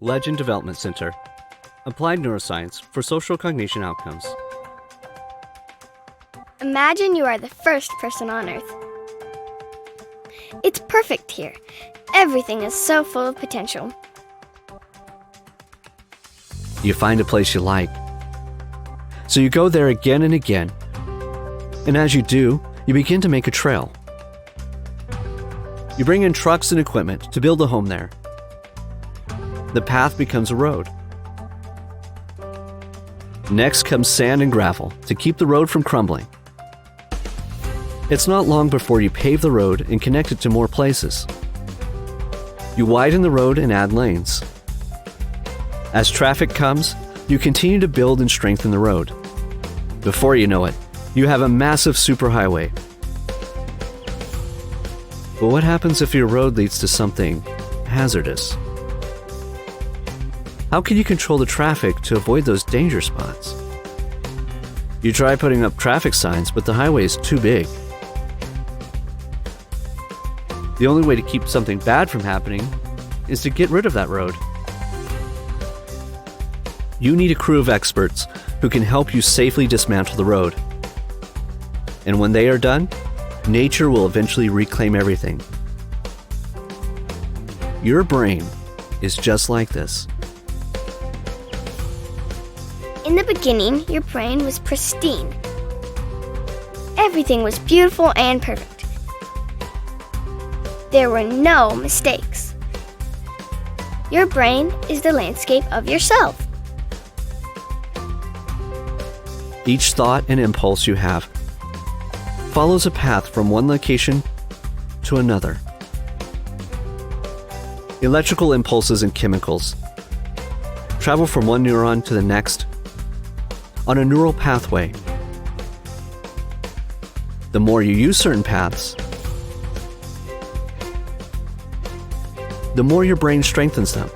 Legend Development Center. Applied Neuroscience for Social Cognition Outcomes. Imagine you are the first person on Earth. It's perfect here. Everything is so full of potential. You find a place you like. So you go there again and again. And as you do, you begin to make a trail. You bring in trucks and equipment to build a home there. The path becomes a road. Next comes sand and gravel to keep the road from crumbling. It's not long before you pave the road and connect it to more places. You widen the road and add lanes. As traffic comes, you continue to build and strengthen the road. Before you know it, you have a massive superhighway. But what happens if your road leads to something hazardous? How can you control the traffic to avoid those danger spots? You try putting up traffic signs, but the highway is too big. The only way to keep something bad from happening is to get rid of that road. You need a crew of experts who can help you safely dismantle the road. And when they are done, nature will eventually reclaim everything. Your brain is just like this. In the beginning, your brain was pristine. Everything was beautiful and perfect. There were no mistakes. Your brain is the landscape of yourself. Each thought and impulse you have follows a path from one location to another. Electrical impulses and chemicals travel from one neuron to the next on a neural pathway. The more you use certain paths, the more your brain strengthens them.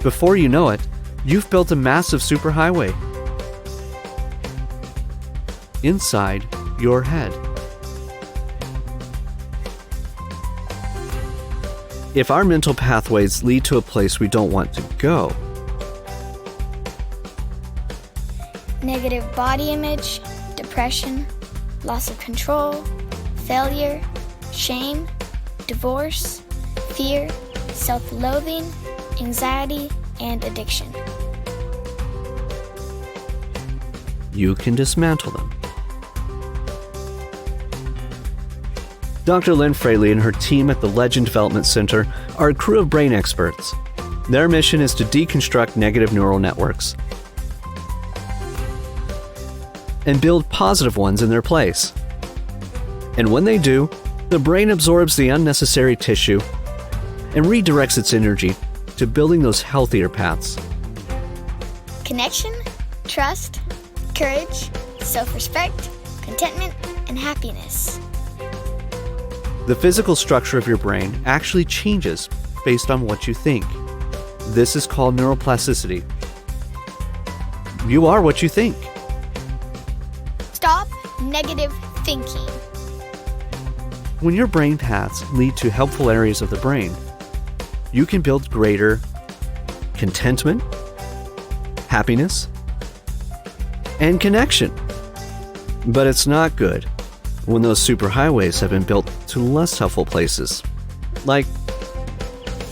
Before you know it, you've built a massive superhighway inside your head. If our mental pathways lead to a place we don't want to go, Negative body image, depression, loss of control, failure, shame, divorce, fear, self-loathing, anxiety, and addiction. you can dismantle them. Dr. Lynn Fraley and her team at the Legend Development Center are a crew of brain experts. Their mission is to deconstruct negative neural networks and build positive ones in their place. And when they do, the brain absorbs the unnecessary tissue and redirects its energy to building those healthier paths. Connection, trust, courage, self-respect, contentment, and happiness. The physical structure of your brain actually changes based on what you think. This is called neuroplasticity. You are what you think. Stop negative thinking. When your brain paths lead to helpful areas of the brain, you can build greater contentment, happiness, and connection. But it's not good when those superhighways have been built to less helpful places, like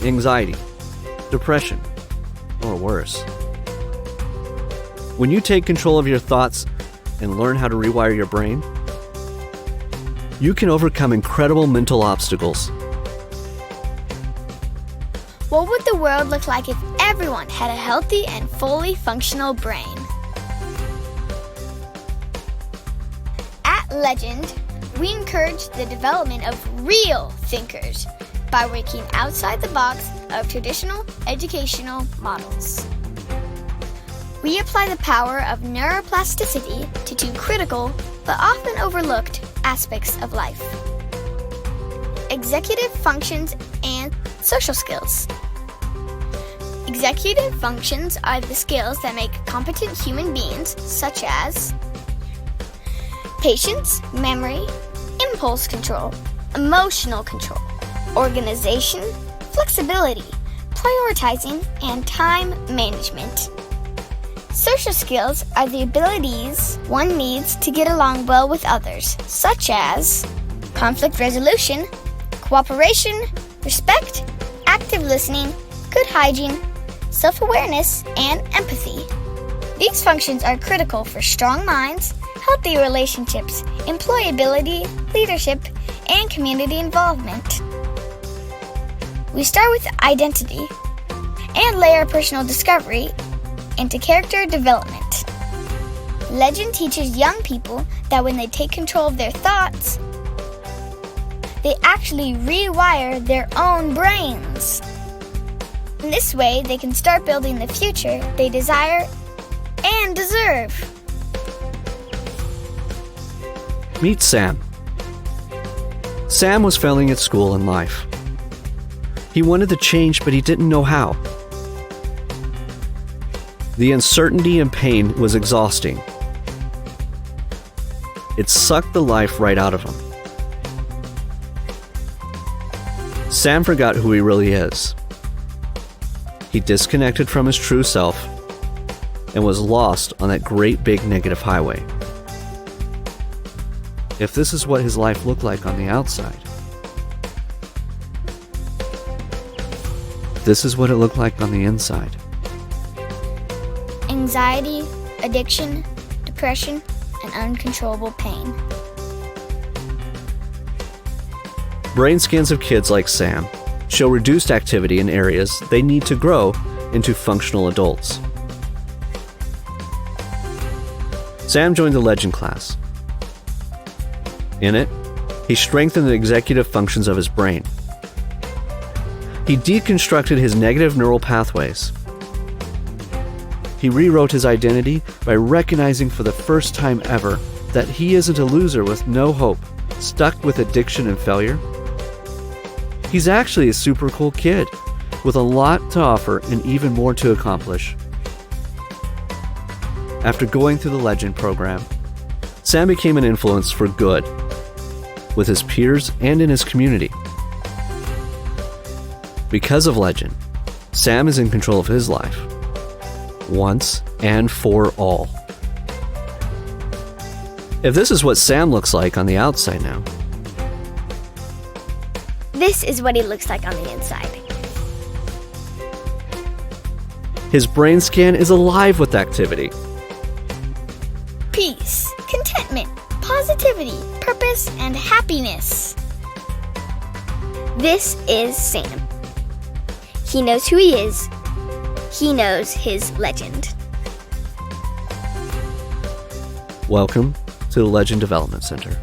anxiety, depression, or worse. When you take control of your thoughts and learn how to rewire your brain, you can overcome incredible mental obstacles. What would the world look like if everyone had a healthy and fully functional brain? At Legend, we encourage the development of real thinkers by working outside the box of traditional educational models. We apply the power of neuroplasticity to two critical but often overlooked aspects of life: executive functions and social skills. Executive functions are the skills that make competent human beings, such as patience, memory, impulse control, emotional control, organization, flexibility, prioritizing, and time management. Social skills are the abilities one needs to get along well with others, such as conflict resolution, cooperation, respect, active listening, good hygiene, self-awareness, and empathy. These functions are critical for strong minds, healthy relationships, employability, leadership, and community involvement. We start with identity and layer personal discovery into character development. Legend teaches young people that when they take control of their thoughts, they actually rewire their own brains. In this way, they can start building the future they desire and deserve. Meet Sam. Sam was failing at school and life. He wanted to change, but he didn't know how. The uncertainty and pain was exhausting. It sucked the life right out of him. Sam forgot who he really is. He disconnected from his true self and was lost on that great big negative highway. If this is what his life looked like on the outside, this is what it looked like on the inside. Anxiety, addiction, depression, and uncontrollable pain. Brain scans of kids like Sam show reduced activity in areas they need to grow into functional adults. Sam joined the Legend class. In it, he strengthened the executive functions of his brain. He deconstructed his negative neural pathways. He rewrote his identity by recognizing for the first time ever that he isn't a loser with no hope, stuck with addiction and failure. He's actually a super cool kid with a lot to offer and even more to accomplish. After going through the Legend program, Sam became an influence for good with his peers and in his community. Because of Legend, Sam is in control of his life, once and for all. If this is what Sam looks like on the outside now, This is what he looks like on the inside. his brain scan is alive with activity. Peace, contentment, positivity, purpose, and happiness. This is Sam. He knows who he is. He knows his legend. Welcome to the Legend Development Center.